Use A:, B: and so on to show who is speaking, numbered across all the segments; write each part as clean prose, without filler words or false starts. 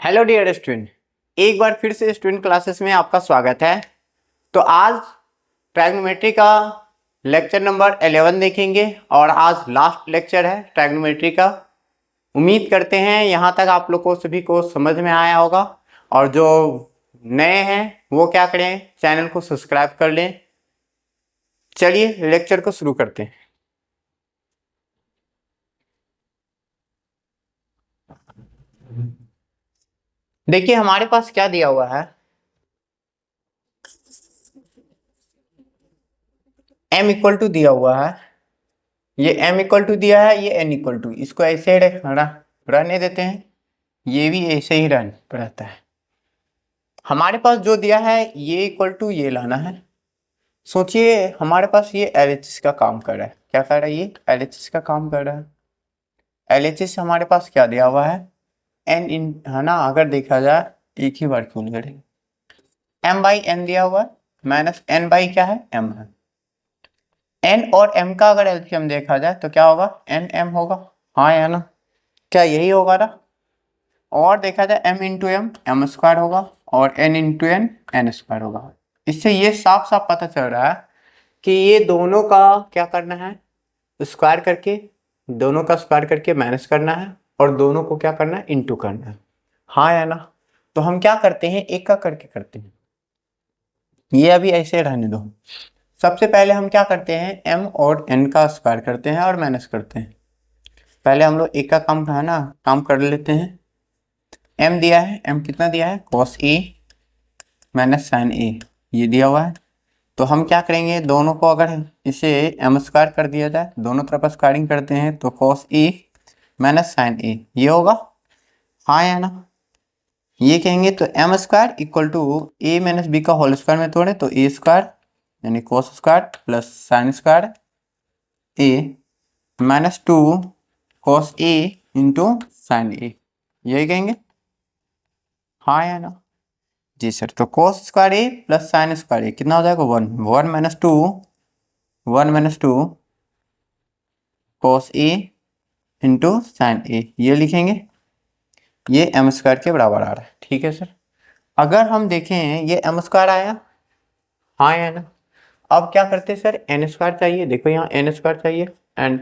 A: Hello dear student, एक बार फिर से स्टूडेंट क्लासेस में आपका स्वागत है। तो आज ट्रायगोनोमेट्री का लेक्चर नंबर 11 देखेंगे और आज लास्ट लेक्चर है ट्रायगोनोमेट्री का। उम्मीद करते हैं यहाँ तक आप लोग को सभी को समझ में आया होगा, और जो नए हैं वो क्या करें, चैनल को सब्सक्राइब कर लें। चलिए लेक्चर को शुरू करते हैं। देखिए हमारे पास क्या दिया हुआ है, m इक्वल टू दिया हुआ है, ये m इक्वल टू दिया है, ये n इक्वल टू, इसको ऐसे रहने देते हैं, ये भी ऐसे ही रहता है। हमारे पास जो दिया है ये इक्वल टू ये लाना है। सोचिए हमारे पास ये LHS का काम कर रहा है, क्या कर रहा है, ये LHS का काम कर रहा है। LHS हमारे पास क्या दिया हुआ है, n इन है ना, अगर देखा जाए एक ही बार क्यों करेंगे, m बाई n दिया हुआ है माइनस n बाई क्या है, m है। n और m का अगर एलसीएम देखा जाए तो क्या होगा, n m होगा, हाँ या ना, क्या यही होगा ना। और देखा जाए m into m m square होगा और n into n n square होगा। इससे ये साफ साफ पता चल रहा है कि ये दोनों का क्या करना है, स्क्वायर करके, दोनों का स्क्वायर करके माइनस करना है और दोनों को क्या करना है, इंटू करना है, हाँ या ना। तो हम क्या करते हैं, एक का करके करते हैं, ये अभी ऐसे रहने दो। सबसे पहले हम क्या करते हैं, m और n का स्क्वायर करते हैं और माइनस करते हैं। पहले हम लोग एक का काम है ना, काम कर लेते हैं। m दिया है, m कितना दिया है, cos a minus sine a, ये दिया हुआ है। तो हम क्या करेंगे, दोनों को अगर इसे m स्क्वायर कर दिया जाए, दोनों तरफ स्क्वायरिंग करते हैं तो cos a minus sine a ये होगा, हाँ या ना। ये कहेंगे तो m square equal to a minus b का होल स्क्वायर में तोड़े तो a स्क्वायर यानी cos square plus sine square a minus 2 cos a into sine a, यही कहेंगे, हाँ या ना। जी सर, तो cos square a plus sine square a कितना हो जाएगा, 1 minus 2 cos a into sine a, ये लिखेंगे, ये m स्क्वायर के बराबर आ रहा है, ठीक है सर। अगर हम देखें ये m स्क्वायर आया, हाँ या ना। अब क्या करते हैं सर, n स्क्वायर चाहिए, देखो यहाँ n स्क्वायर चाहिए एंड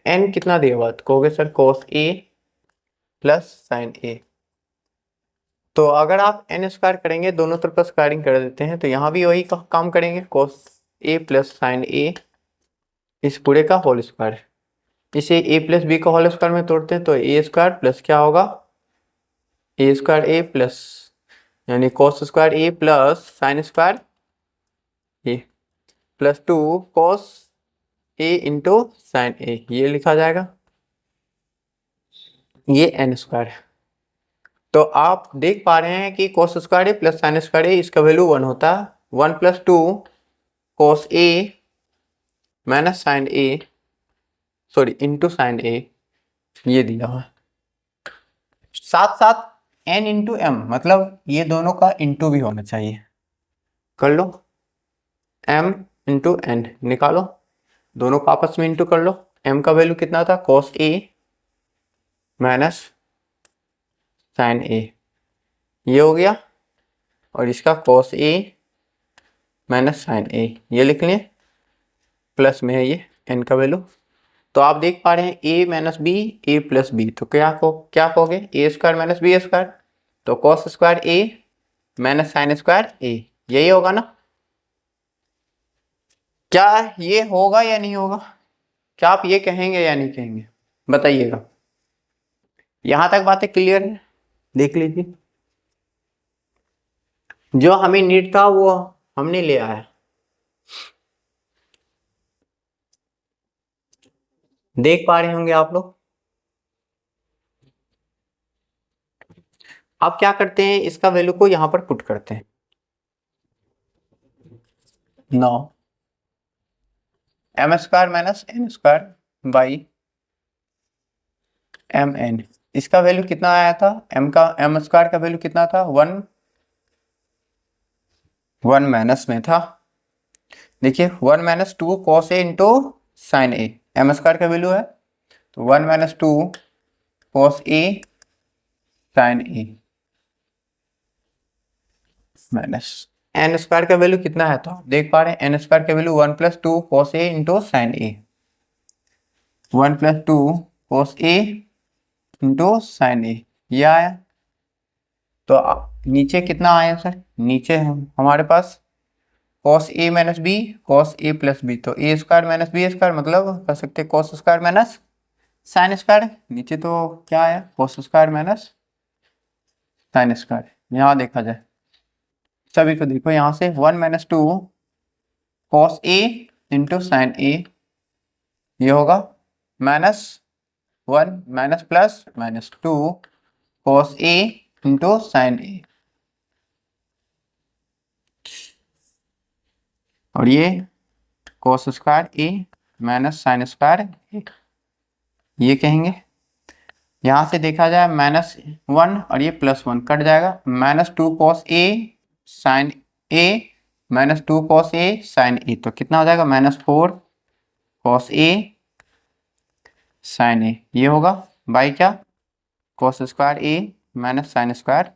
A: n कितना दिया हुआ, तो कहोगे sir cos a plus sign a। तो अगर आप n स्क्वायर करेंगे, दोनों तरफ स्क्वायरिंग कर देते हैं, तो यहाँ भी वही काम करेंगे, cos a plus sign a इस पूरे का होल स्क्वायर। इसे a प्लस बी का होल स्क्वायर में तोड़ते हैं तो a स्क्वायर प्लस क्या होगा, a स्क्वायर a प्लस यानी cos square a plus sine square a plus 2 cos a into sine a, ये लिखा जाएगा, ये n स्क्वायर है। तो आप देख पा रहे हैं कि cos square a plus sine square a, इसका वैल्यू 1 होता है, 1 plus 2 cos a minus sine a sorry into sine a, ये दिया हुआ। साथ साथ n इंटू एम, मतलब ये दोनों का इंटू भी होना चाहिए, कर लो, m इंटू एन निकालो, दोनों का आपस में इंटू कर लो। m का वैल्यू कितना था, cos a minus sine a, ये हो गया, और इसका cos a minus sine a ये लिख लें, प्लस में है ये n का वैल्यू। तो आप देख पा रहे हैं a minus b a plus b, तो क्या कहोगे, a square minus b square, तो cos square a minus sine square a, यही होगा ना। क्या ये होगा या नहीं होगा, क्या आप ये कहेंगे या नहीं कहेंगे, बताइएगा। यहां तक बातें क्लियर है, देख लीजिए, जो हमें नीड था वो हमने ले आया, देख पा रहे होंगे आप लोग। अब क्या करते हैं, इसका वैल्यू को यहां पर पुट करते हैं, 9 m square minus n square by m n, इसका वैल्यू कितना आया था, m स्क्वायर का वैल्यू कितना था, 1 माइनस में था, देखिए 1 minus 2 cos a into sine a, m square का वैल्यू है, तो 1 minus 2 cos a sine a, minus n square का वैल्यू कितना है, तो आप देख पा रहे हैं एन स्क्वायर का value 1 + 2 cos a into sine a, 1 + 2 cos a into sine a, ये आया। तो नीचे कितना आया सर, नीचे हमारे पास cos a minus B cos a plus b, तो a square minus b square मतलब कर सकते हैं cos square minus sine square. नीचे तो क्या आया, cos square minus sine square. यहाँ देखा जाए सभी को, देखो यहाँ से 1 - 2 cos a into sine a, ये होगा -1 minus plus -2 cos a into sine a, और ये cos square a minus sine square a, ये कहेंगे। यहाँ से देखा जाए -1 और ये +1 कट जाएगा, -2 cos a sine a -2 cos a sine a, तो कितना हो जाएगा -4 cos a साइन ए, ये होगा बाई क्या cos square a minus sine square,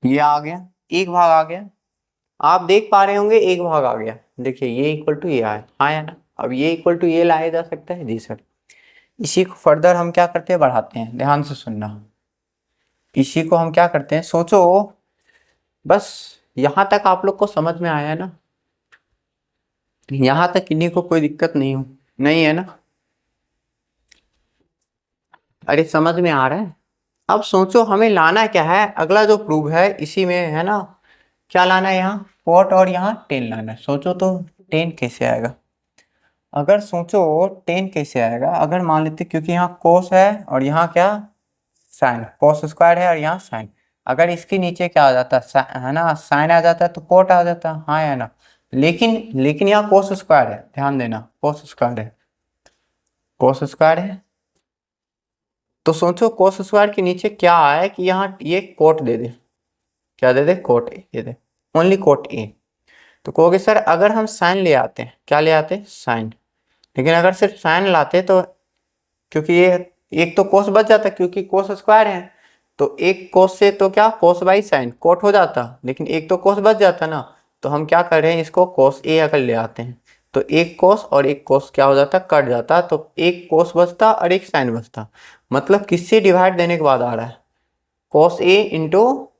A: ये आ गया, एक भाग आ गया। आप देख पा रहे होंगे एक भाग आ गया, देखिए ये इक्वल टू ये आया ना। अब ये इक्वल टू ये लाया जा सकता है, जी सर। इसी को फर्दर हम क्या करते हैं, बढ़ाते हैं, ध्यान से सुनना। इसी को हम क्या करते हैं, सोचो बस यहां तक आप लोग को समझ में आया है ना, यहां तक किन्हीं को कोई दिक्कत नहीं है ना, अरे समझ में आ रहा है। अब सोचो हमें लाना क्या है, अगला जो प्रूव है इसी में है ना, क्या लाना है, यहाँ कॉट और यहाँ टेन लाना है। सोचो तो टेन कैसे आएगा, अगर सोचो टेन कैसे आएगा, अगर मान लेते क्योंकि यहाँ कोस है और यहाँ क्या साइन, कोस स्क्वायर है और यहाँ साइन, अगर इसके नीचे क्या आ जाता है ना, साइन आ जाता है तो कोट आ जाता है, हाँ या ना। लेकिन यहाँ कोस स्क्वायर है, ध्यान देना कोस स्क्वायर है, कोस स्क्वायर है। तो सोचो कोस स्क्वायर के नीचे क्या आए कि यहाँ ये कोट दे दे, क्या दे दे, कोट ए दे दे, ओनली कोट ए। तो कहोगे सर अगर हम साइन ले आते हैं, क्या ले आते, साइन, लेकिन अगर सिर्फ साइन लाते तो, क्योंकि ये एक तो कोस बच जाता क्योंकि कोस स्क्वायर है, तो एक कोस से तो क्या कोस बाई साइन कोट हो जाता, लेकिन एक तो कोस बच जाता ना। तो हम क्या कर रहे हैं, इसको कोस ए अगर ले आते हैं तो एक कोस और एक कोस क्या हो जाता, कट जाता, तो एक कोस बचता और एक साइन बचता। मतलब किससे डिवाइड देने के बाद आ रहा है, कोस ए इंटू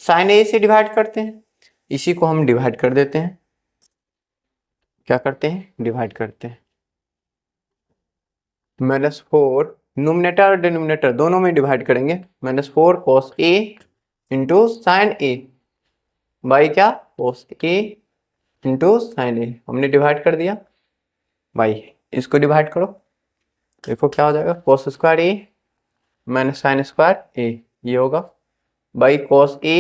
A: साइन ए से डिवाइड करते हैं, इसी को हम डिवाइड कर देते हैं, क्या करते हैं, डिवाइड करते हैं। -4 नोमिनेटर और डिनोमिनेटर दोनों में डिवाइड करेंगे, -4 cos a into sine A by क्या cos a इंटू साइन ए, हमने डिवाइड कर दिया बाई, इसको डिवाइड करो, देखो क्या हो जाएगा, cos square a minus sine square a, ये होगा by cos a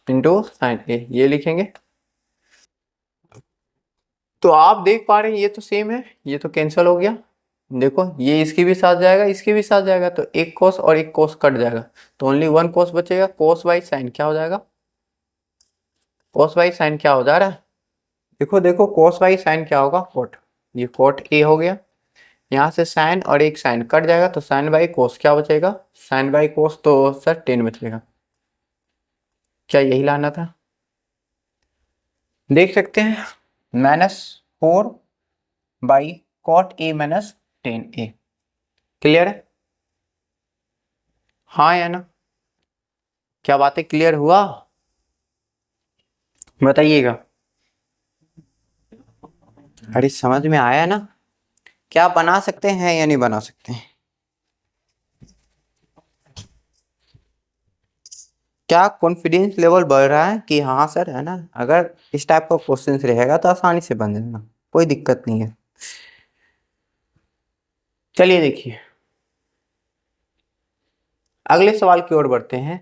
A: into sine a, ये लिखेंगे। तो आप देख पा रहे हैं ये तो सेम है, ये तो कैंसिल हो गया, देखो ये इसके भी साथ जाएगा, इसके भी साथ जाएगा, तो एक कोस और एक कोस कट जाएगा, तो ओनली 1 कोस बचेगा, कोस बाई साइन क्या हो जाएगा, कोस बाई साइन क्या हो जा रहा है, देखो देखो कोस बाई साइन क्या होगा, कोट, ये कोट ए हो गया, यहाँ से साइन और एक साइन कट जाएगा, तो साइन बाई कोस क्या बचेगा, साइन बाई कोस, तो सर 10 बचेगा, क्या यही लाना था, देख सकते हैं -4 by cot a minus 10a, clear है, हाँ या ना, क्या बातें क्लियर हुआ, बताइएगा। अरे समझ में आया ना, क्या बना सकते हैं या नहीं बना सकते हैं, क्या कॉन्फिडेंस लेवल बढ़ रहा है कि हाँ सर है ना, अगर इस टाइप का क्वेश्चन रहेगा तो आसानी से बन जाएगा, कोई दिक्कत नहीं है। चलिए देखिए अगले सवाल की ओर बढ़ते हैं।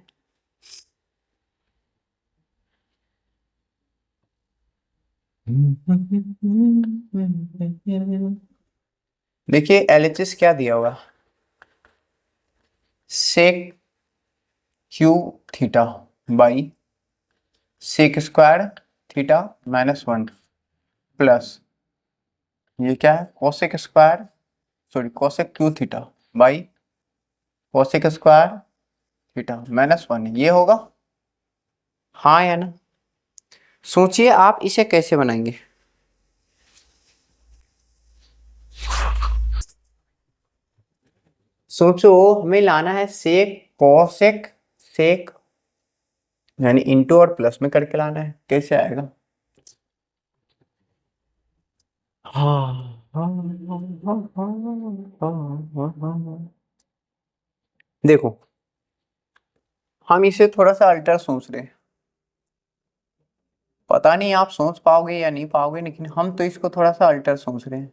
A: देखिए एलएचएस क्या दिया हुआ, sec cube theta by sec square theta -1 plus ये क्या है, cosec square, sorry cosec cube theta by cosec square theta -1 ये होगा, हाँ या ना? सोचिए आप इसे कैसे बनाएंगे। सोचो, हमें लाना है सेक कॉसेक सेक, यानी इंटू और प्लस में करके लाना है, कैसे आएगा? देखो, हम इसे थोड़ा सा अल्टर सोच रहे हैं, पता नहीं आप सोच पाओगे या नहीं पाओगे, लेकिन हम तो इसको थोड़ा सा अल्टर सोच रहे हैं,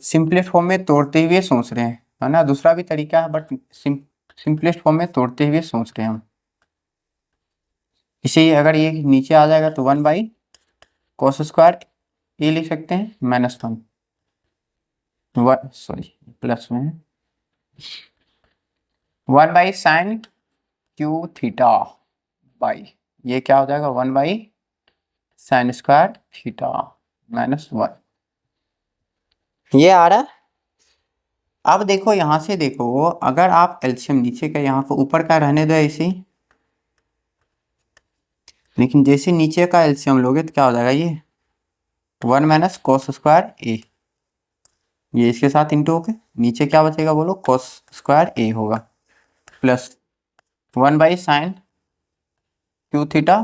A: सिंपलेस्ट फॉर्म में तोड़ते हुए सोच रहे हैं, है ना? दूसरा भी तरीका है, बट सिंपलेस्ट फॉर्म में तोड़ते हुए सोच रहे हैं हम। इसे अगर ये नीचे आ जाएगा तो 1/cos² ये लिख सकते हैं, -1 सॉरी प्लस में 1/sin क्यू थीटा बाई, ये क्या हो जाएगा 1/sin² थीटा -1, ये आ रहा है। अब देखो यहां से देखो, अगर आप एलसीएम नीचे का यहाँ को ऊपर का रहने दो ऐसे ही, लेकिन जैसे नीचे का एलसीएम लोगे तो क्या हो जाएगा, ये 1 - cos² ए, ये इसके साथ इंटू होके नीचे क्या बचेगा बोलो, cos² ए होगा, प्लस 1/sin क्यू थीटा,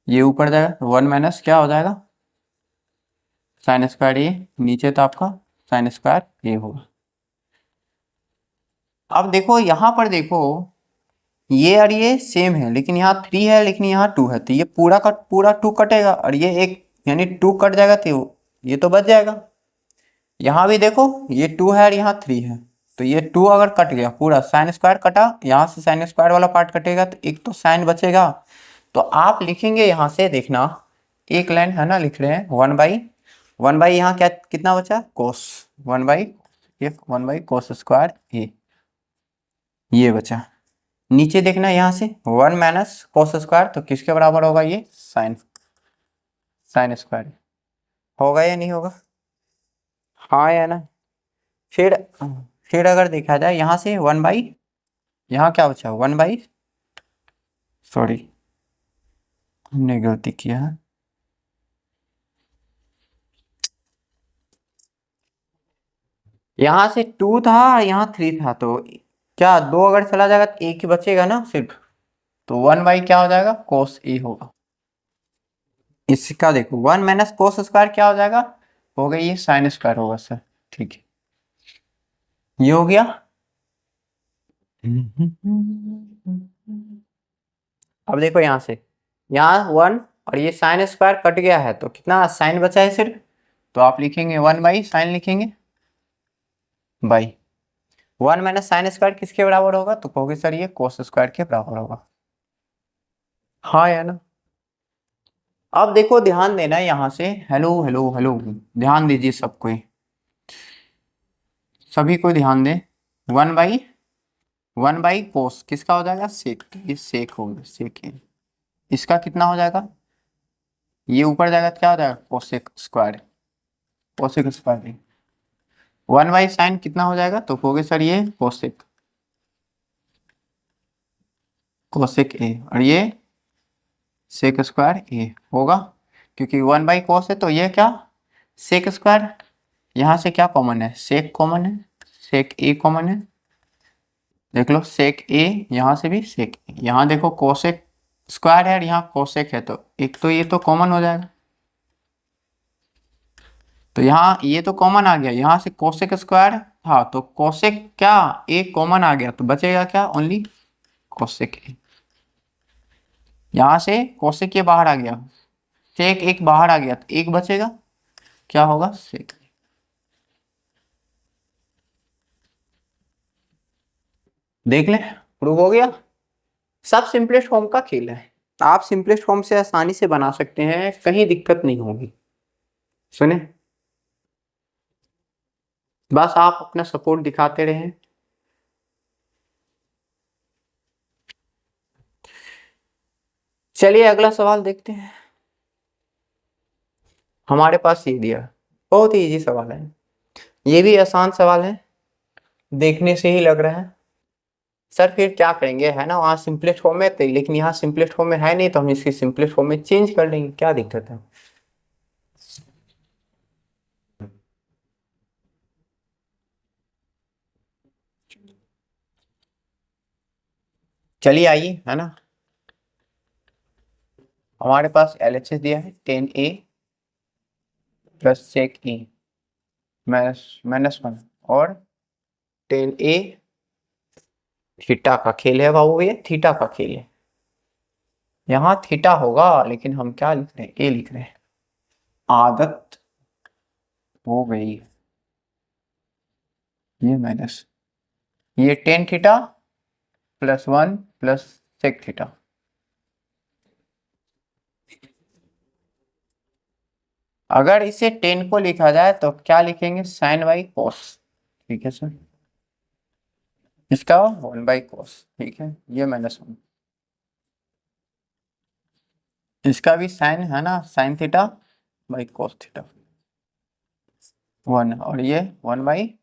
A: ये ऊपर जाएगा 1 क्या हो जाएगा sin² ए, नीचे तो आपका sin² ए होगा। अब देखो यहाँ पर देखो, ये और ये सेम है, लेकिन यहाँ 3 है, लेकिन यहाँ 2 है, तो ये पूरा का पूरा 2 कटेगा, और ये एक यानी 2 कट जाएगा तो ये तो बच जाएगा। यहाँ भी देखो, ये 2 है और यहाँ 3 है, तो ये 2 अगर कट गया पूरा, sin² कटा, यहाँ से sin² वाला पार्ट कटेगा, तो एक तो sin बचेगा। तो आप लिखेंगे यहाँ से, देखना एक लाइन है ना, लिख रहे हैं 1/1 यहाँ क्या कितना बचा, कोस 1/cos² ए, ये बचा। नीचे देखना यहाँ से 1 - cos² तो किसके बराबर होगा, ये sin² होगा या नहीं होगा, हाँ या ना? फिर अगर देखा जाए यहाँ से यहाँ क्या बचा 1/ सॉरी हमने गलती किया है, यहाँ से 2 था, यहाँ 3 था, तो क्या 2 अगर चला जाएगा तो एक ही बचेगा ना सिर्फ, तो 1/ क्या हो जाएगा, cos ए होगा। इसका देखो 1 - cos² क्या हो जाएगा, हो गया ये sin² होगा सर, ठीक है, ये हो गया। अब देखो यहाँ से, यहाँ 1 और ये sin² कट गया है, तो कितना साइन बचा है सिर्फ, तो आप लिखेंगे 1/sin लिखेंगे बाई 1 - sin² किसके बराबर होगा, तो कहोगे सर ये cos² के बराबर होगा, हाँ या ना? अब देखो ध्यान देना यहाँ से, हेलो हेलो हेलो, ध्यान दीजिए सब कोई, सभी को ध्यान दें, 1/cos किसका हो जाएगा, सेक, ये सेक होगा, सेक है, इसका कितना हो जाएगा, ये ऊपर जाएगा तो क्या हो जाएगा, cos² 1/sin कितना हो जाएगा, तो कहोगे सर ये cosec ए, और ये sec² ए होगा, क्योंकि 1/cos है, तो ये क्या sec², यहाँ से क्या कॉमन है, sec कॉमन है, sec ए कॉमन है, देख लो sec ए, यहाँ से भी sec, यहाँ देखो cosec² है और यहाँ cosec है, तो एक तो ये तो कॉमन हो जाएगा, तो यहाँ ये तो कॉमन आ गया, यहाँ से cosec² था, तो cosec क्या एक कॉमन आ गया, तो बचेगा क्या, ओनली cosec ए, यहाँ से cosec ये बाहर आ गया, sec एक बाहर आ गया, तो एक बचेगा, क्या होगा, sec। देख ले, प्रूव हो गया, सब सिंपलेस्ट फॉर्म का खेल है, आप सिंपलेस्ट फॉर्म से आसानी से बना सकते हैं, कहीं दिक्कत नहीं होगी, सुने, बस आप अपना सपोर्ट दिखाते रहें। चलिए अगला सवाल देखते हैं, हमारे पास ये दिया, बहुत ही इजी सवाल है, ये भी आसान सवाल है, देखने से ही लग रहा है। सर फिर क्या करेंगे, है ना, वहाँ सिंपलेस्ट फॉर्म में थे, लेकिन यहाँ सिंपलेस्ट फॉर्म में है नहीं, तो हम इसकी सिंपलेस्ट फॉर्म में चेंज कर लेंगे, क्या दिक्कत है। चलिए आइए, है ना, हमारे पास LHS दिया है 10A प्लस सेक E -1 और 10A, थीटा का खेल है बाबू, ये थीटा का खेल है, यहाँ थीटा होगा, लेकिन हम क्या लिख रहे हैं, ए लिख रहे हैं, आदत हो गई, ये माइनस, ये 10 थीटा +1 प्लस सेक थीटा। अगर इसे 10 को लिखा जाए तो क्या लिखेंगे, साइन बाई कोस, ठीक है सर, इसका 1/cos, ठीक है, ये -1, इसका भी साइन है ना, sign theta by cos theta 1, और ये 1/,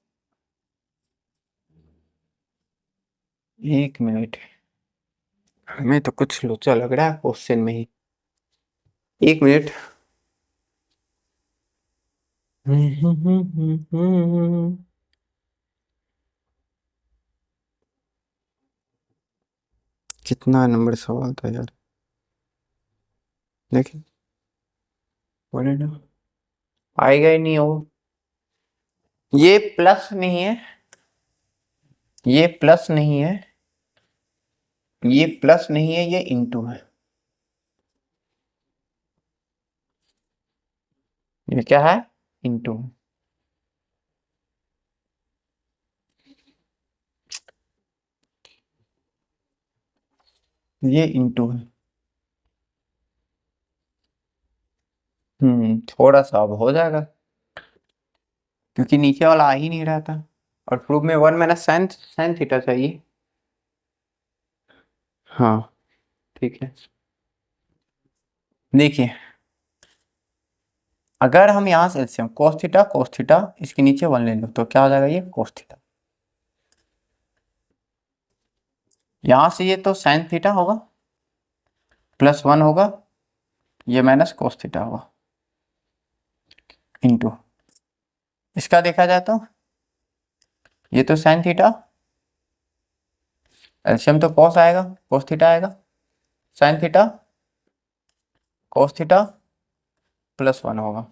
A: 1 मिनट, हमें तो कुछ लोचा लग रहा है क्वेश्चन में ही, 1 मिनट। कितना नंबर सवाल था यार, देखिए, बोले ना, आएगा ही नहीं हो, ये प्लस नहीं है, ये प्लस नहीं है, ये प्लस नहीं है, ये इंटू है, ये क्या है, इंटू, ये इंटू है। थोड़ा सा अब हो जाएगा, क्योंकि नीचे वाला आ ही नहीं रहा था, और प्रूफ में 1 माइनस साइन साइन थीटा चाहिए, हाँ ठीक है। देखिए, अगर हम यहाँ से एलसीएम cos थीटा इसके नीचे 1 ले लो, तो क्या हो जाएगा, ये cos थीटा, यहाँ से ये तो साइन थीटा होगा, +1 होगा, ये माइनस cos थीटा होगा, इंटू, इसका देखा जाए तो ये तो साइन थीटा, एलसीएम तो cos आएगा, cos थीटा आएगा, साइन थीटा cos थीटा +1 होगा।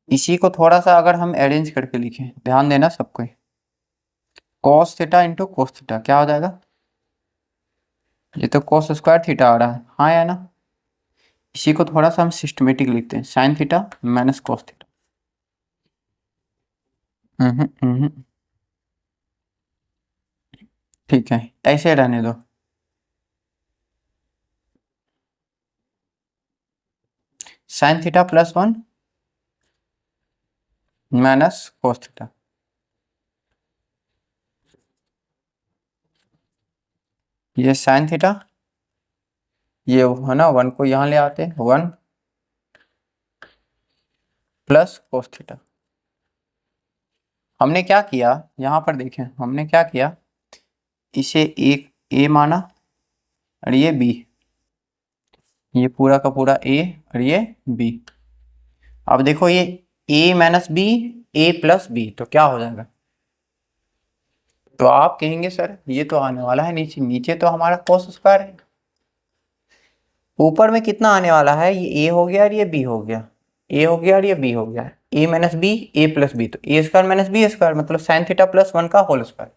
A: इसी को थोड़ा सा अगर हम अरेंज करके लिखें, ध्यान देना सबको, cos theta into cos theta क्या हो जाएगा, ये तो cos स्क्वायर थीटा आ रहा है, हाँ या ना, इसी को थोड़ा सा हम सिस्टमेटिक लिखते हैं, sine theta minus cos theta, ठीक है, ऐसे रहने दो, sign theta +1 minus cos theta, ये साइन थीटा, ये है ना, 1 को यहाँ ले आते हैं, 1 प्लस cos थीटा। हमने क्या किया, यहाँ पर देखें, हमने क्या किया, इसे एक a माना, और ये b, ये पूरा का पूरा a, और ये b। अब देखो, ये a minus b, a plus b, तो क्या हो जाएगा, तो आप कहेंगे सर ये तो आने वाला है नीचे, नीचे तो हमारा cos स्क्वायर है, ऊपर में कितना आने वाला है, ये a हो गया और ये b हो गया, a हो गया और ये b हो गया, a minus b, a plus b, तो a square minus b square, मतलब साइन थीटा +1 का होल स्क्वायर,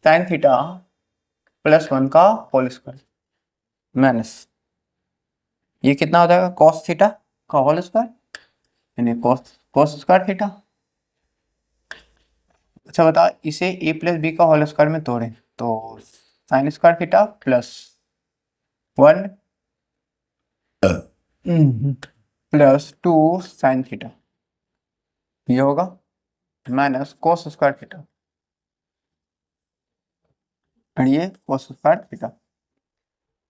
A: साइन थीटा +1 का होल स्क्वायर माइनस, ये कितना हो जाएगा, cos थीटा का होल स्क्वायर, यानी cos स्क्वायर थीटा। अच्छा बताओ, इसे a प्लस बी का होल स्क्वायर में तोड़ें, तो sign square theta +1 +2 sign theta, ये होगा माइनस cos स्क्वायर थीटा, और ये cos स्क्वायर थीटा।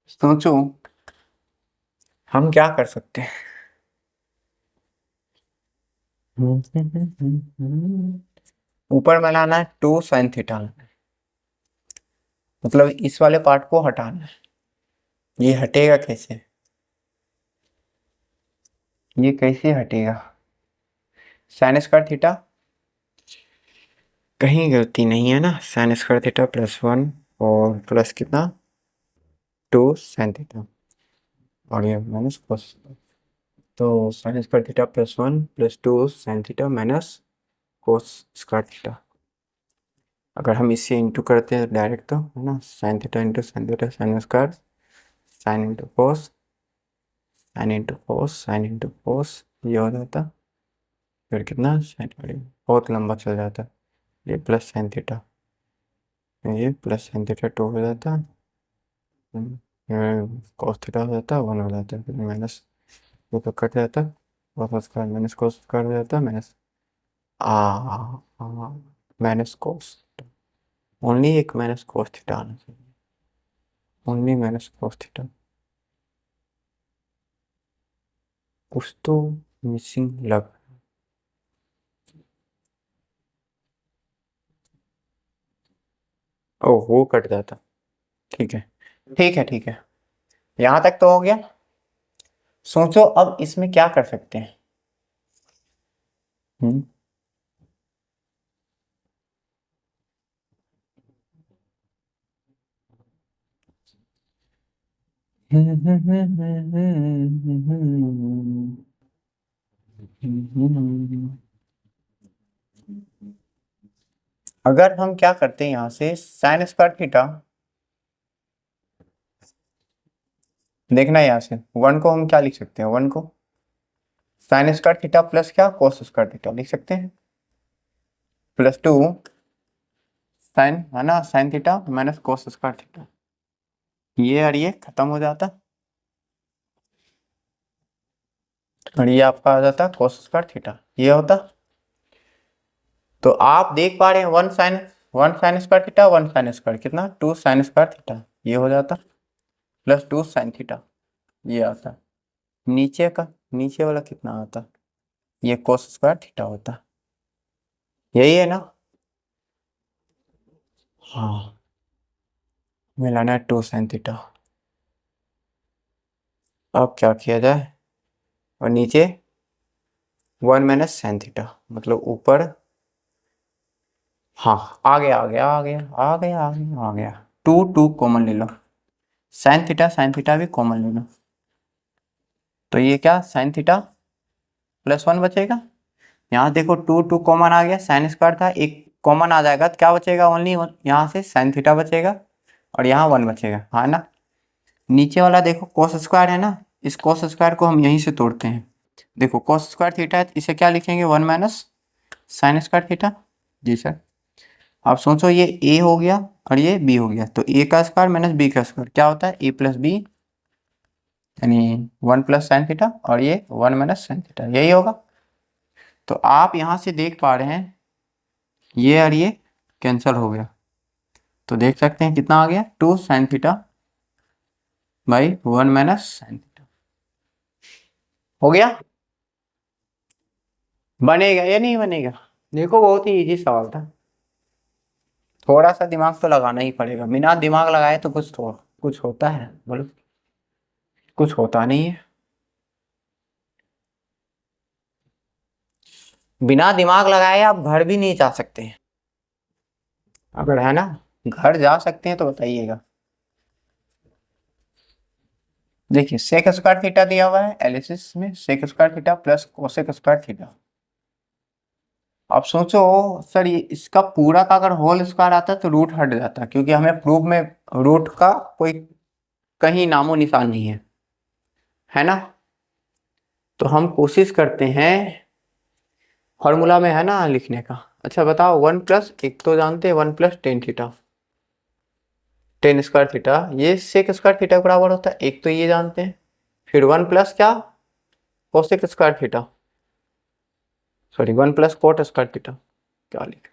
A: सोचो हम क्या कर सकते हैं, ऊपर में लाना है 2 sin थीटा, मतलब इस वाले पार्ट को हटाना है। ये हटेगा कैसे, ये कैसे हटेगा, साइन स्क्वायर थीटा, कहीं गलती नहीं है ना, साइन स्क्वायर थीटा +1 और प्लस कितना 2 sin थीटा और ये माइनस कोस, तो sign square theta +1 + 2 sin theta minus cos square theta. अगर हम इसे इंटू करते हैं डायरेक्ट तो है ना, sign theta into sine theta sine square, sine into cos, sine into cos, sine into cos, ये हो जाता, फिर कितना साइन, बहुत लंबा चल जाता, ये प्लस साइन थीटा, ये प्लस साइन थीटा 2 हो जाता, कोस थीटा हो जाता 1 हो जाता, फिर माइनस ये तो कट जाता, cos square minus cos square हो जाता, माइनस माइनस कोस, ओनली एक माइनस कोस थीटा आना चाहिए, ओनली माइनस कोस थीटा, कुछ तो मिसिंग लग, ओह वो कट जाता, ठीक है ठीक है ठीक है, यहाँ तक तो हो गया। सोचो अब इसमें क्या कर सकते हैं। हम्म अगर हम क्या करते हैं यहाँ से साइन स्क्वायर थीटा, देखना यहाँ से 1 को हम क्या लिख सकते हैं, 1 को साइन स्क्वायर थीटा प्लस क्या कोस स्क्वायर थीटा लिख सकते हैं, +2 साइन है ना sine theta minus cos square theta, ये और ये खत्म हो जाता और ये आपका आ जाता कोस स्क्वायर थीटा, ये होता। तो आप देख पा रहे हैं 1 sign square theta 1 sine square कितना 2 साइन स्क्वायर थीटा, ये हो जाता +2 साइन थीटा, ये आता, नीचे का नीचे वाला कितना आता, ये कोस स्क्वायर थीटा होता, यही है ना। हाँ मिलाना है 2 साइन थीटा, अब क्या किया जाए, और नीचे 1 माइनस साइन थीटा, मतलब ऊपर, हाँ आ गया आ गया आ गया आ गया आ गया आ गया, 2 कॉमन ले लो, साइन थीटा भी कॉमन ले लो, तो ये क्या साइन थीटा +1 बचेगा, यहाँ देखो 2 कॉमन आ गया, साइन स्क्वायर था एक कॉमन आ जाएगा तो क्या बचेगा, ओनली यहाँ से साइन थीटा बचेगा और यहाँ 1 बचेगा, हाँ ना। नीचे वाला देखो कोस स्क्वायर है ना, इस कोस स्क्वायर को हम यहीं से तोड़ते हैं, देखो कोस स्क्वायर थीटा है, इसे क्या लिखेंगे 1 माइनस साइन स्क्वायर थीटा, जी सर। अब सोचो ये a हो गया और ये b हो गया, तो a का स्क्वायर माइनस b का स्क्वायर क्या होता है, a प्लस बी, यानी 1 प्लस साइन थीटा और ये 1 माइनस साइन थीटा, यही होगा। तो आप यहाँ से देख पा रहे हैं ये और ये कैंसिल हो गया, तो देख सकते हैं कितना आ गया 2 sign theta by 1 minus sine theta, हो गया। बनेगा या नहीं बनेगा, देखो बहुत ही इजी सवाल था, थोड़ा सा दिमाग तो लगाना ही पड़ेगा, बिना दिमाग लगाए तो कुछ होता है बोलो, कुछ होता नहीं है, बिना दिमाग लगाए आप घर भी नहीं जा सकते हैं, अगर है ना घर जा सकते हैं तो बताइएगा। देखिए सेक स्क्वायर थीटा दिया हुआ है एलिसिस में, sec square theta plus cosec square theta. अब सोचो सर ये इसका पूरा का अगर होल स्क्वायर आता तो रूट हट जाता, क्योंकि हमें प्रूफ में रूट का कोई कहीं नामो निशान नहीं है ना। तो हम कोशिश करते हैं फॉर्मूला में है ना लिखने का। अच्छा बताओ 1 प्लस एक तो जानते हैं 1 plus tan theta, ten square theta ये सेक स्क्वायर थीटा के बराबर होता है, एक तो ये जानते हैं, फिर 1 प्लस क्या cosec square theta, sorry 1 plus cot square theta, क्या लिख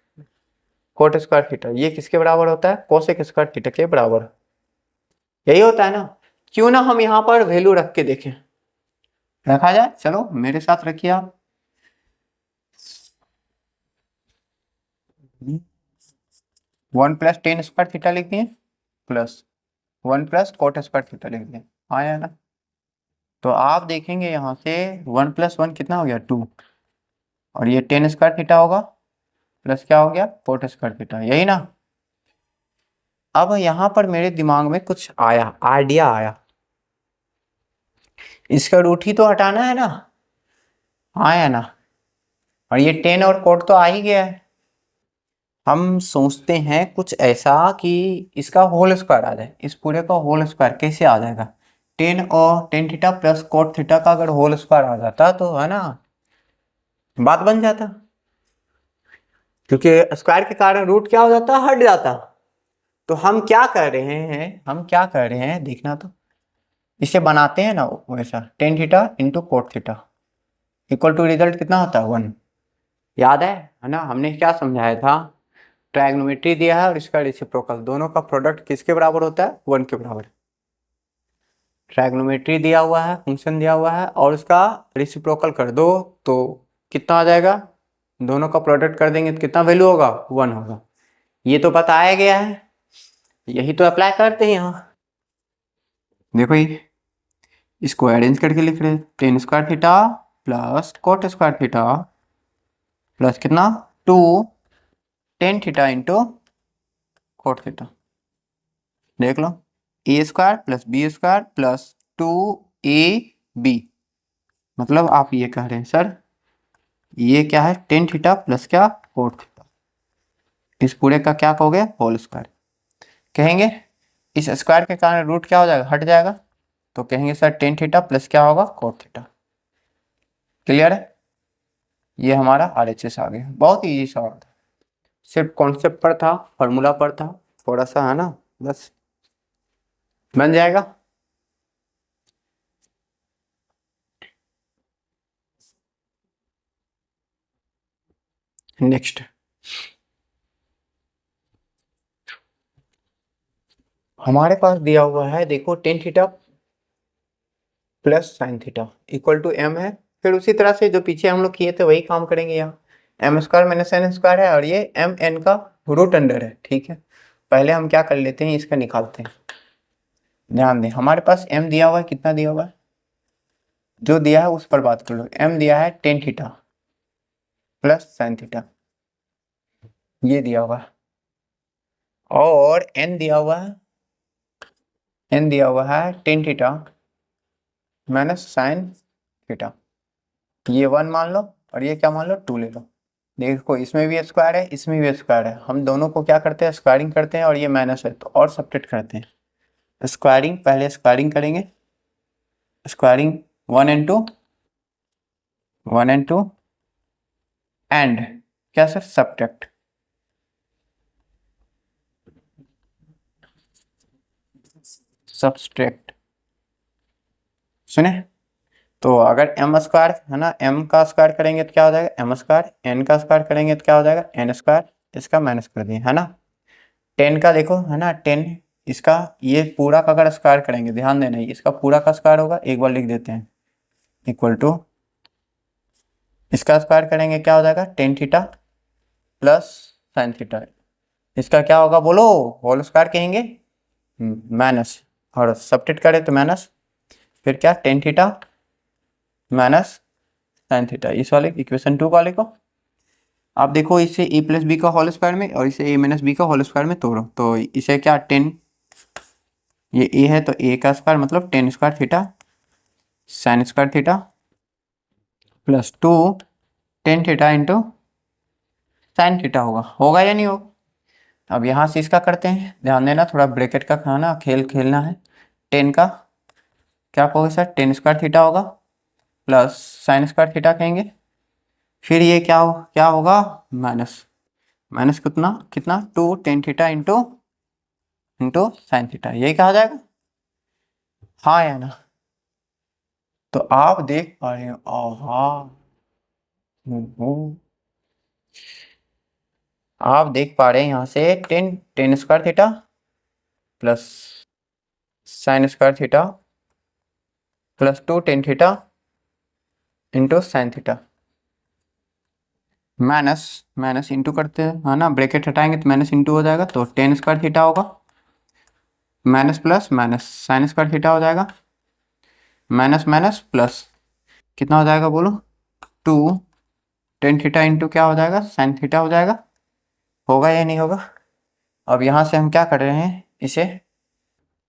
A: कोट स्क्वायर थीटा, ये किसके बराबर होता है कोसेक स्क्वायर थीटा के बराबर, यही होता है ना। क्यों ना हम यहाँ पर वैल्यू रख के देखें, रखा जाए, चलो मेरे साथ रखिए आप। 1 प्लस टेन स्क्वायर थीटा लिख दिए plus 1 plus cot square theta लिख दिए, आया ना। तो आप देखेंगे यहाँ से 1 प्लस 1 कितना हो गया 2, और ये टेन स्क्वायर थीटा होगा प्लस क्या हो गया कोट स्क्वायर थीटा, यही ना। अब यहाँ पर मेरे दिमाग में कुछ आया, आइडिया आया, इसका रूट ही तो हटाना है ना, आया ना। और ये 10 और कोट तो आ ही गया है। हम सोचते हैं कुछ ऐसा कि इसका होल स्क्वायर आ जाए, इस पूरे का होल स्क्वायर कैसे आ जाएगा, 10 और ten theta plus cot theta का अगर होल स्क्वायर आ जाता तो है ना बात बन जाता, क्योंकि स्क्वायर के कारण रूट क्या हो जाता हट जाता। तो हम क्या कर रहे हैं, हम क्या कर रहे हैं देखना, तो इसे बनाते हैं ना वैसा, tan theta into cot theta equal to result कितना होता है 1, याद है ना। हमने क्या समझाया था, ट्रायगोनोमेट्री दिया है और इसका रेसिप्रोकल, दोनों का प्रोडक्ट किसके बराबर होता है 1 के बराबर। ट्रायगोनोमेट्री दिया हुआ है, फंक्शन दिया हुआ है, और उसका रेसिप्रोकल कर दो तो कितना आ जाएगा, दोनों का प्रोडक्ट कर देंगे तो कितना वैल्यू होगा 1 होगा। ये तो बताया गया है, यही तो अप्लाई करते हैं यहाँ। देखो ये इसको अरेंज करके लिख रहे हैं, tan square theta plus cot square theta plus कितना 2 tan theta into cot theta. देख लो a square plus b square plus 2ab, मतलब आप ये कह रहे हैं सर ये क्या है टेन थीटा प्लस क्या कोट थीटा, इस पूरे का क्या कहोगे होल स्क्वायर कहेंगे। इस स्क्वायर के कारण रूट क्या हो जाएगा हट जाएगा, तो कहेंगे सर टेन थीटा प्लस क्या होगा कोट थीटा। क्लियर है, ये हमारा RHS आ गया। बहुत इजी सवाल था, सिर्फ कॉन्सेप्ट पर था, फॉर्मूला पर था, थोड़ा सा है ना, बस बन जाएगा। नेक्स्ट हमारे पास दिया हुआ है, देखो tan theta plus sine theta equal to m है। फिर उसी तरह से जो पीछे हम लोग किए थे वही काम करेंगे यहाँ, m square minus n square है और ये एम एन का रूट अंडर है, ठीक है। पहले हम क्या कर लेते हैं इसका निकालते हैं। ध्यान दें हमारे पास m दिया हुआ है, कितना दिया हुआ है जो दिया है उस पर बात कर लो। m दिया है tan theta plus sine theta, ये दिया हुआ है, और n दिया हुआ है, n दिया हुआ है tan theta minus sign theta, ये 1 मान लो और ये क्या मान लो 2 ले लो। देखो इसमें भी स्क्वायर है इसमें भी स्क्वायर है, हम दोनों को क्या करते हैं स्क्वायरिंग करते हैं, और ये माइनस है तो और सब्ट्रैक्ट करते हैं। स्क्वायरिंग पहले स्क्वायरिंग करेंगे, स्क्वायरिंग 1 एंड 2 एंड क्या सर सब्ट्रैक्ट, सब्सट्रैक्ट सुने। तो अगर m स्क्वायर है ना, m का स्क्वायर करेंगे तो क्या हो जाएगा m स्क्वायर, n का स्क्वायर करेंगे तो क्या हो जाएगा n स्क्वायर, इसका माइनस कर दिए है ना। 10 का देखो है ना 10, इसका ये पूरा का अगर स्क्वायर करेंगे, ध्यान देना इसका पूरा का स्क्वायर होगा, एक बार लिख देते हैं इक्वल टू, इसका स्क्वायर करेंगे क्या हो जाएगा ten theta plus sine theta, इसका क्या होगा बोलो होल स्क्वायर कहेंगे माइनस, और सब्ट्रैक्ट करें तो माइनस, फिर क्या tan theta minus sine theta, इस वाले इक्वेशन 2 वाले को आप देखो इसे a प्लस बी का होल स्क्वायर में और इसे a माइनस बी का होल स्क्वायर में तोड़ो, तो इसे क्या 10, ये a है तो a का स्क्वायर मतलब ten square theta sine square theta plus 2 tan theta into sine theta होगा, होगा या नहीं होगा। अब यहाँ से इसका करते हैं, ध्यान देना थोड़ा ब्रैकेट का खाना खेल खेलना है। 10 का क्या कहोगे सर टेन स्क्वायर थीटा होगा प्लस साइन स्क्वायर थीटा कहेंगे, फिर ये क्या होगा माइनस, माइनस कितना कितना 2 tan theta into into sine theta, यही कहा जाएगा हाँ या ना। तो आप देख पा रहे हो हाँ, आप देख पा रहे हैं यहाँ से ten square theta plus sine square theta plus 2 tan theta into sine theta minus minus into करते हैं है ना, ब्रैकेट हटाएंगे तो माइनस इंटू हो जाएगा, तो टेन स्क्वायर थीटा होगा, minus plus minus sine square theta हो जाएगा, माइनस माइनस प्लस कितना हो जाएगा बोलो, टू टेन थीटा इंटू क्या हो जाएगा, साइन थीटा हो जाएगा। होगा या नहीं होगा? अब यहाँ से हम क्या कर रहे हैं, इसे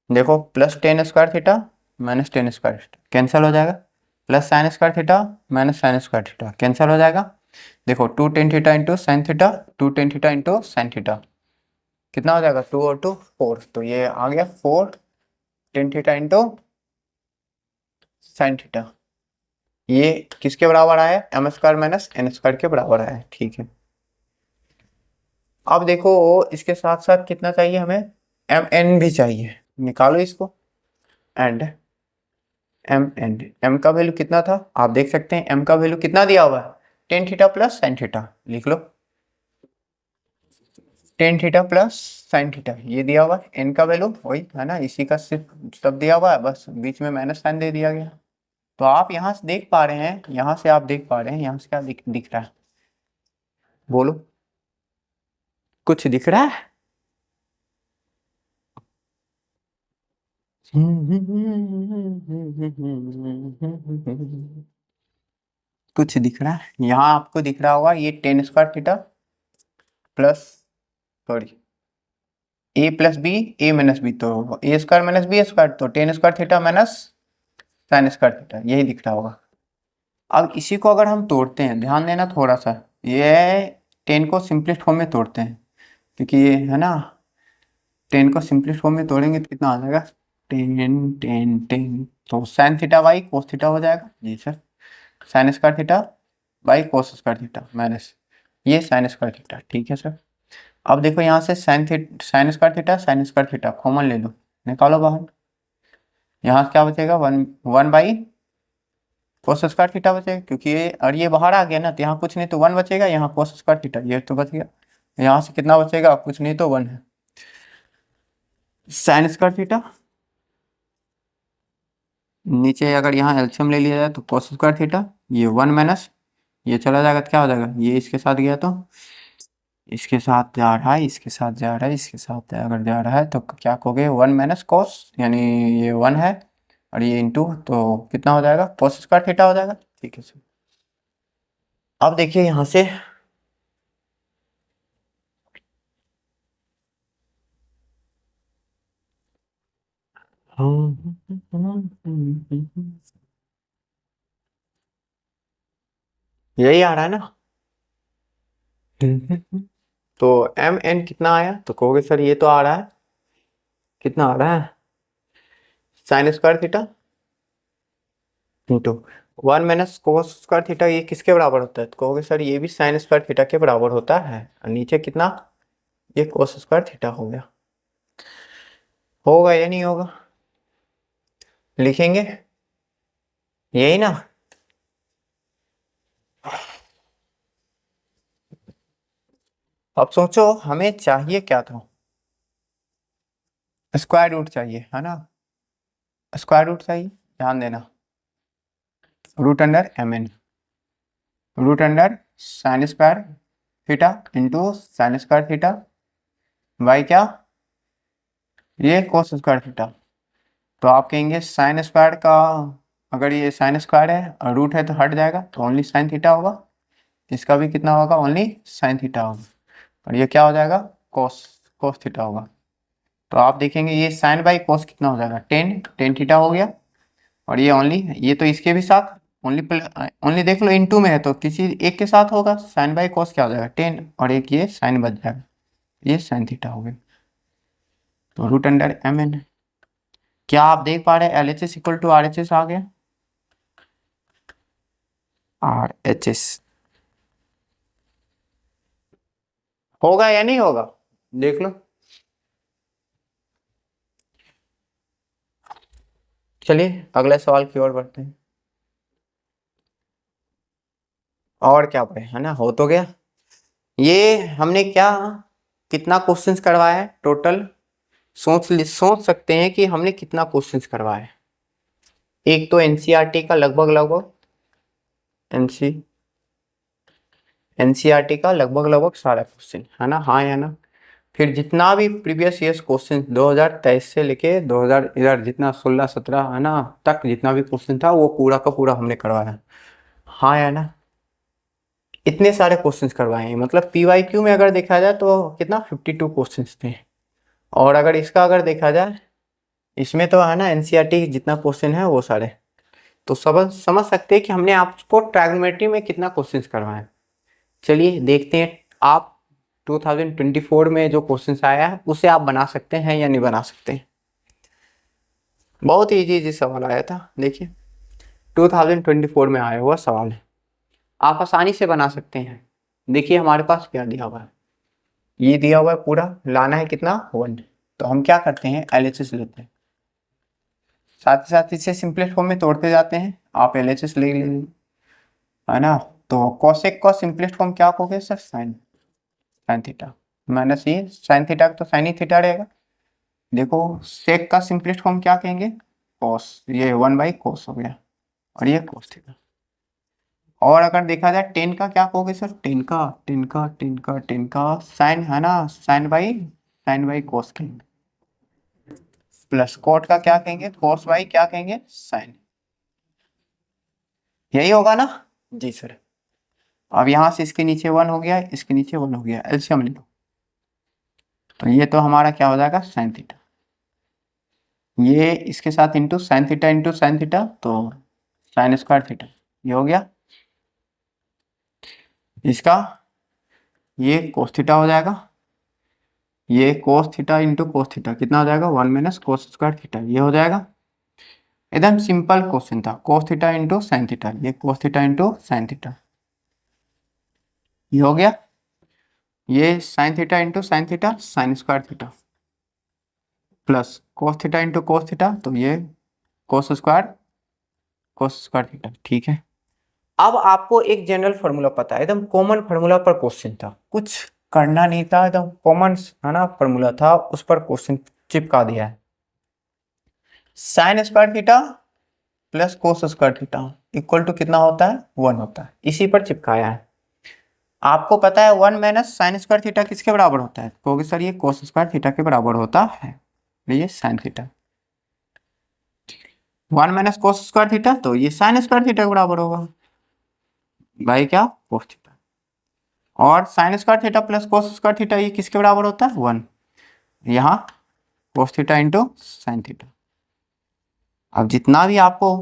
A: देखो plus tan square theta minus tan square theta cancel हो जाएगा, plus sine square theta minus sine square theta cancel हो जाएगा। देखो two tan theta into sine theta, two tan theta into sine theta कितना हो जाएगा, टू और to four, तो ये आ गया four tan theta into sine theta. ये किसके बराबर आया, m square minus n square के बराबर आया, ठीक है। अब देखो इसके साथ साथ कितना चाहिए हमें, एम एन भी चाहिए, निकालो इसको। एंड एम एन, एम का वैल्यू कितना था आप देख सकते हैं, एम का वैल्यू कितना दिया हुआ है, tan theta plus sine theta, लिख लो tan theta plus sine theta ये दिया हुआ है, एन का वैल्यू वही है ना, इसी का सिर्फ सब दिया हुआ है, बस बीच में माइनस साइन दे दिया गया। तो आप यहाँ से देख पा रहे हैं, यहाँ से आप देख पा रहे हैं, यहाँ से क्या दिख रहा है बोलो, कुछ दिख रहा है? कुछ दिख रहा है? यहाँ आपको दिख रहा होगा ये tan square theta plus sorry a plus b a minus b, तो a square minus b square, तो tan square theta minus sine square theta यही दिख रहा होगा। अब इसी को अगर हम तोड़ते हैं, ध्यान देना थोड़ा सा, ये टेन को सिंपलेस्ट फॉर्म में तोड़ते हैं, क्योंकि ये है ना, टेन को सिंपलेस्ट फॉर्म में तोड़ेंगे तो कितना आ जाएगा, टेन टेन टेन, तो sine theta by cos theta हो जाएगा जी sir, sine square theta by cos square theta minus ये साइन स्क्वायर थीटा, ठीक है सर। अब देखो यहाँ से sine square theta sine square theta common ले लो, निकालो बाहर, यहाँ से क्या बचेगा, one one by cos square theta बचेगा, क्योंकि ये और ये बाहर आ गया ना, तो यहाँ कुछ नहीं तो वन बचेगा, यहाँ कोस स्क्वायर थीटा ये तो बच गया, यहाँ से कितना बचेगा, कुछ नहीं तो वन है, साइन स्क्वायर थीटा नीचे अगर यहाँ एलसीएम ले लिया जाए तो कोस स्क्वायर थीटा, ये वन माइनस ये चला जाएगा तो क्या हो जाएगा, ये इसके साथ गया तो इसके साथ जा रहा है, इसके साथ जा रहा है, इसके साथ अगर जा रहा है तो क्या कहोगे, वन माइनस कॉस, यानी ये वन है और ये इंटू, तो कितना हो जाएगा, कोस स्क्वायर थीटा हो जाएगा, ठीक है सर। अब देखिए यहाँ से यही आ रहा है ना, तो एम एन कितना आया, तो कहोगे सर ये तो आ रहा है, कितना आ रहा है, sine square theta into one minus cos square theta, ये किसके बराबर होता है, तो कहोगे सर ये भी साइन स्क्वायर थीटा के बराबर होता है, और नीचे कितना, ये कोस स्क्वायर थीटा हो गया। होगा या नहीं होगा, लिखेंगे यही ना। अब सोचो हमें चाहिए क्या था, स्क्वायर रूट चाहिए है ना, स्क्वायर रूट चाहिए, ध्यान देना, root under m n, root under sine square theta into sine square theta by क्या, ये कोस स्क्वायर थीटा, तो आप कहेंगे साइन स्क्वायर का, अगर ये साइन स्क्वायर है और रूट है तो हट जाएगा, तो ओनली साइन थीटा होगा, इसका भी कितना होगा, ओनली साइन थीटा होगा, और ये क्या हो जाएगा, कोस कोस थीटा होगा। तो आप देखेंगे ये साइन बाई कोस कितना हो जाएगा, टेन टेन थीटा हो गया, और ये ओनली, ये तो इसके भी साथ ओनली ओनली देख लो इनटू में है, तो किसी एक के साथ होगा, साइन बाई कोस क्या हो जाएगा, टेन, और एक ये साइन बच जाएगा, ये साइन थीटा हो गया, तो रूट अंडर एम एन। क्या आप देख पा रहे हैं, L H S equal to R H S आ गया, आर एच एस होगा या नहीं होगा, देख लो। चलिए अगले सवाल की ओर बढ़ते हैं, और क्या पढ़े है ना, हो तो गया ये, हमने क्या कितना क्वेश्चंस करवाया है टोटल, सोच सकते हैं कि हमने कितना क्वेश्चंस करवाया है। एक तो एनसीईआरटी का लगभग लगभग एनसी एनसीईआरटी का लगभग सारा क्वेश्चन है ना, हाँ या ना। फिर जितना भी प्रीवियस ईयर्स क्वेश्चन 2023 से लेके 2000 इधर जितना 16-17 है ना तक जितना भी क्वेश्चन था वो पूरा का पूरा हमने करवाया, हाँ या ना। इतने सारे क्वेश्चंस करवाए हैं, मतलब पीवाईक्यू में अगर देखा जाए तो कितना 52 क्वेश्चंस थे। और अगर इसका अगर देखा जाए इसमें तो है ना एनसीईआरटी जितना क्वेश्चन है वो सारे, तो समझ सकते हैं कि हमने आपको ट्रायगोनोमेट्री में कितना क्वेश्चंस करवाए। चलिए देखते हैं आप 2024 में जो क्वेश्चंस आया है उसे आप बना सकते हैं या नहीं बना सकते। बहुत इजी सवाल आया था, देखिए 2024 में आया हुआ सवाल है, आप आसानी से बना सकते हैं। देखिए हमारे पास क्या दिया हुआ है, ये दिया हुआ है पूरा, लाना है कितना 1। तो हम क्या करते हैं एलएचएस लेते हैं, साथ ही साथ इसे सिंपलेस्ट फॉर्म में तोड़ते जाते हैं। आप एलएचएस ले है ना, तो कोसेक का सिंपलेस्ट फॉर्म क्या होगा सर, साइन थीटा माइनस ये साइन थीटा तो साइन ही थीटा रहेगा। देखो सेक का सिंपलेस्ट फॉर्म क्या कहेंगे, कॉस, ये 1/cos हो गया और ये cos थीटा। और अगर देखा जाए टेन का क्या कहोगे सर, टेन का साइन है ना, साइन बाई कॉस कहेंगे, प्लस कॉट का क्या कहेंगे, कॉस बाई क्या कहेंगे, साइन। यही होगा ना जी सर। अब यहां से इसके नीचे 1 हो गया, इसके नीचे 1 हो गया, एलसीएम ले लो, तो ये तो हमारा क्या हो जाएगा साइन थीटा, ये इसके साथ इंटू साइन थीटा तो साइन स्क्वायर थीटा, ये हो गया। इसका ये कोस थीटा हो जाएगा, ये cos theta into cos theta कितना हो जाएगा 1 माइनस कोस स्क्वायर थीटा, ये हो जाएगा। एकदम सिंपल क्वेश्चन था, cos theta into sine theta, ये cos theta into sine theta, ये हो गया। ये sine theta into sine theta sine square theta plus cos theta into cos theta, तो ये कोस स्क्वायर थीटा, ठीक है। अब आपको एक जनरल फार्मूला पता है, एकदम कॉमन फार्मूला पर क्वेश्चन था, कुछ करना नहीं था, एकदम कॉमन है ना फार्मूला था, उस पर क्वेश्चन चिपका दिया है। Sine square theta plus cos square theta equal to कितना होता है 1 होता है, इसी पर चिपकाया है। आपको पता है 1 माइनस साइन स्क्वायर थीटा किसके बराबर होता है, कहोगे सर ये कोस स्क्वायर थीटा के बराबर होता है, ये sine theta. 1 minus cos square theta तो ये साइन स्क्वायर थीटा के बराबर होगा भाई, क्या कोस थीटा। और sign square theta plus cos square theta ये किसके बराबर होता है 1, यहाँ कोस थीटा इंटू साइन थीटा। अब जितना भी आपको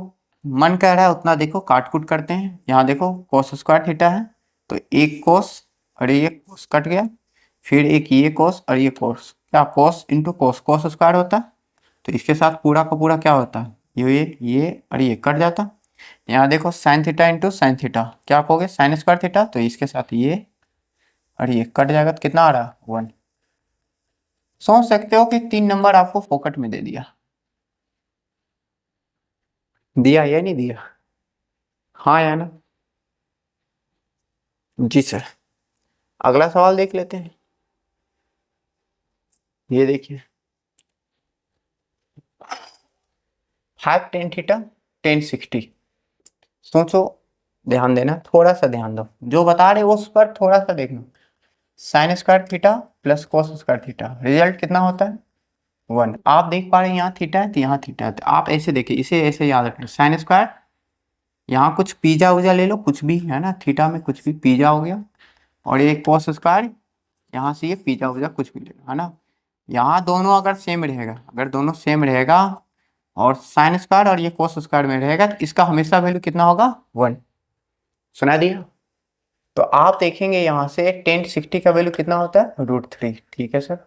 A: मन कह रहा है उतना देखो काट कुट करते हैं। यहाँ देखो कोस स्क्वायर थीटा है तो एक कोस और ये कोस कट गया, फिर एक ये कोस और ये कोस, क्या कोस इंटू कोस, कोस स्क्वायर होता है तो इसके साथ पूरा का पूरा क्या होता है, ये और ये कट जाता। यहाँ देखो sign theta into sine theta क्या कहोगे साइन स्क्वायर थीटा, तो इसके साथ ये और ये कट जाएगा तो कितना आ रहा 1। सोच सकते हो कि 3 नंबर आपको फोकट में दे दिया, दिया या नहीं दिया, हाँ या ना जी सर। अगला सवाल देख लेते हैं, ये देखिए 5 टेन थीटा 1060। सोचो, ध्यान देना, थोड़ा सा ध्यान दो, जो बता रहे उस पर थोड़ा सा देखना। Sign square theta plus cos square theta result कितना होता है 1। आप देख पा रहे हैं यहाँ थीटा है तो यहाँ थीटा है, तो आप ऐसे देखिए, इसे ऐसे याद रखना, साइन स्क्वायर यहाँ कुछ पिज्जा उजा ले लो, कुछ भी है ना, थीटा में कुछ भी पिज्जा हो गया, और ये कोस स्क्वायर यहाँ से ये पिज्जा उजा कुछ भी ले लो, है ना। यहाँ दोनों अगर सेम रहेगा, अगर दोनों सेम रहेगा और साइन स्क्वायर और ये कोस स्क्वायर में रहेगा तो इसका हमेशा वैल्यू कितना होगा 1। सुना दिया। तो आप देखेंगे यहाँ से 1060 का वैल्यू कितना होता है √3, ठीक है सर।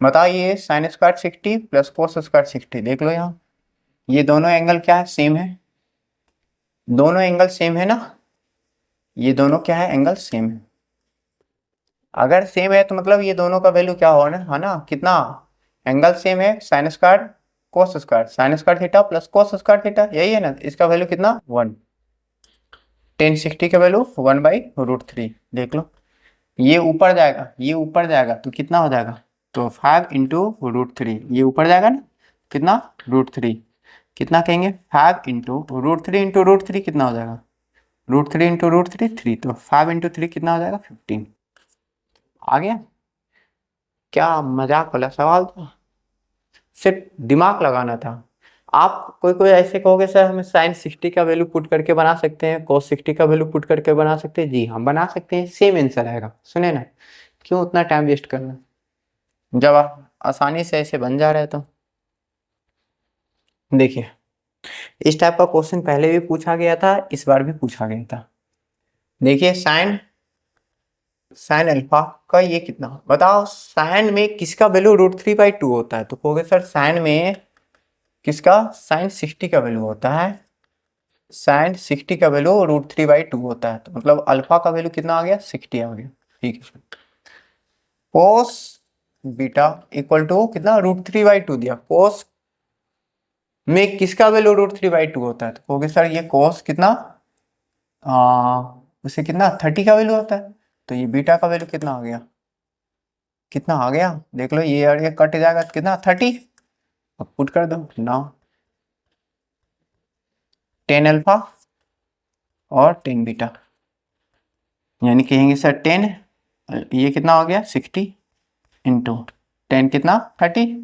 A: बताइए sine square 60 plus cos square 60, देख लो यहाँ ये दोनों एंगल क्या है सेम है, दोनों एंगल सेम है ना, ये दोनों क्या है एंगल सेम है। अगर सेम है तो मतलब ये दोनों का वैल्यू क्या होगा है ना, कितना एंगल सेम है, sine square cos square, sign square theta plus cos square theta, यही है ना, इसका वैल्यू कितना 1। 1060 का वैल्यू 1/√3, देख लो ये ऊपर जाएगा, ये ऊपर जाएगा तो कितना हो जाएगा, तो 5 इंटू √3, ये ऊपर जाएगा ना कितना √3, कितना कहेंगे 5 इंटू √3 कितना हो जाएगा √3 इंटू √3 3, तो 5 इंटू 3 कितना हो जाएगा 15। आ गया? क्या मजाक वाला सवाल था, सिर्फ दिमाग लगाना था। आप कोई कोई ऐसे कहोगे सर हमें sin 60 का वैल्यू पुट करके बना सकते हैं, cos 60 का वैल्यू पुट करके बना सकते हैं। जी हम बना सकते हैं, सेम आंसर आएगा। सुने ना, क्यों उतना टाइम वेस्ट करना, जब आप आसानी से ऐसे बन जा रहे तो। देखिए इस टाइप का क्वेश्चन पहले भी पूछा गया था, इस बार भी पूछा गया था। देखिए साइन अल्फा का ये कितना, बताओ साइन में किसका वैल्यू √3/2 होता है, तो कहोगे सर साइन में किसका, sin 60 का वैल्यू होता है, sin 60 का वैल्यू √3/2 होता है, तो मतलब अल्फा का वैल्यू कितना आ गया 60 आ गया। ठीक है, कोस बीटा इक्वल टू कितना √3/2 दिया, कोस में किसका वैल्यू √3/2 होता है, तो कहोगे सर ये कोस कितना उसे कितना 30 का वैल्यू होता है, तो ये बीटा का वैल्यू कितना आ गया, कितना आ गया देख लो, ये और ये कट जाएगा तो कितना 30, अब पुट कर दो ना, 10 अल्फा और 10 बीटा, यानी कहेंगे सर 10, ये कितना हो गया 60 इंटू 10 कितना 30,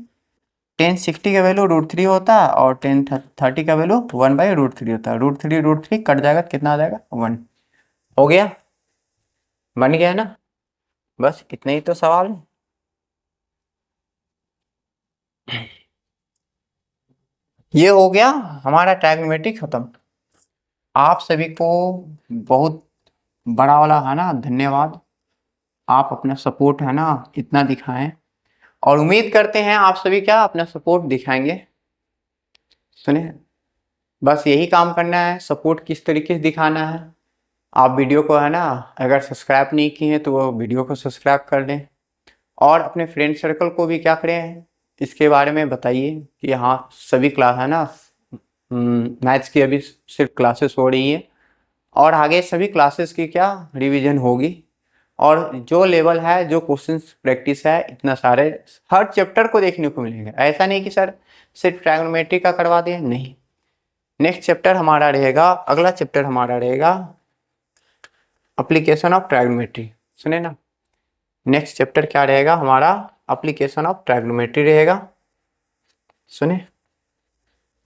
A: 10 60 का वैल्यू √3 होता है और 10 30 का वैल्यू 1/√3 होता है, √3 कट जाएगा तो कितना आ जाएगा 1। हो गया, बन गया ना, बस इतना ही तो सवाल है। ये हो गया हमारा ट्रायगोनोमेट्री खत्म। आप सभी को बहुत बड़ा वाला है ना धन्यवाद, आप अपना सपोर्ट है ना इतना दिखाएं, और उम्मीद करते हैं आप सभी क्या अपना सपोर्ट दिखाएंगे। सुने, बस यही काम करना है, सपोर्ट किस तरीके से दिखाना है। आप वीडियो को है ना अगर सब्सक्राइब नहीं किए हैं तो वो वीडियो को सब्सक्राइब कर दें, और अपने फ्रेंड सर्कल को भी क्या करें इसके बारे में बताइए कि हाँ सभी क्लास है ना, मैथ्स की अभी सिर्फ क्लासेस हो रही है, और आगे सभी क्लासेस की क्या रिवीजन होगी, और जो लेवल है जो क्वेश्चंस प्रैक्टिस है इतना सारे हर चैप्टर को देखने को मिलेगा। ऐसा नहीं कि सर सिर्फ ट्रायगोनोमेट्री का करवा दें, नहीं, नेक्स्ट चैप्टर हमारा रहेगा, अगला चैप्टर हमारा रहेगा एप्लीकेशन ऑफ ट्रायगोनोमेट्री। सुने ना, नेक्स्ट चैप्टर क्या रहेगा हमारा, एप्लीकेशन ऑफ ट्रायगोनोमेट्री रहेगा। सुने,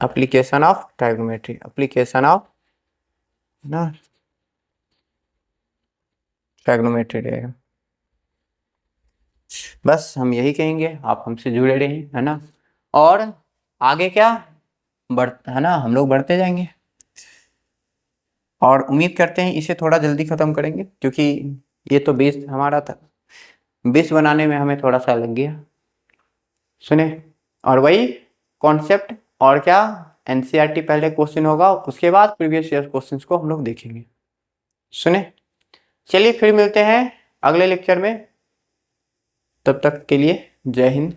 A: एप्लीकेशन ऑफ ट्रायगोनोमेट्री, एप्लीकेशन ऑफ ना ट्रायगोनोमेट्री रहेगा। बस हम यही कहेंगे, आप हमसे जुड़े रहें है ना, और आगे क्या बढ़ है ना हम लोग बढ़ते जाएंगे, और उम्मीद करते हैं इसे थोड़ा जल्दी खत्म करेंगे, क्योंकि ये तो बेस हमारा था, बेस बनाने में हमें थोड़ा सा लग गया। सुने, और वही कॉन्सेप्ट और क्या एनसीईआरटी पहले क्वेश्चन होगा, उसके बाद प्रीवियस ईयर क्वेश्चंस को हम लोग देखेंगे। सुने, चलिए फिर मिलते हैं अगले लेक्चर में, तब तक के लिए जय हिंद।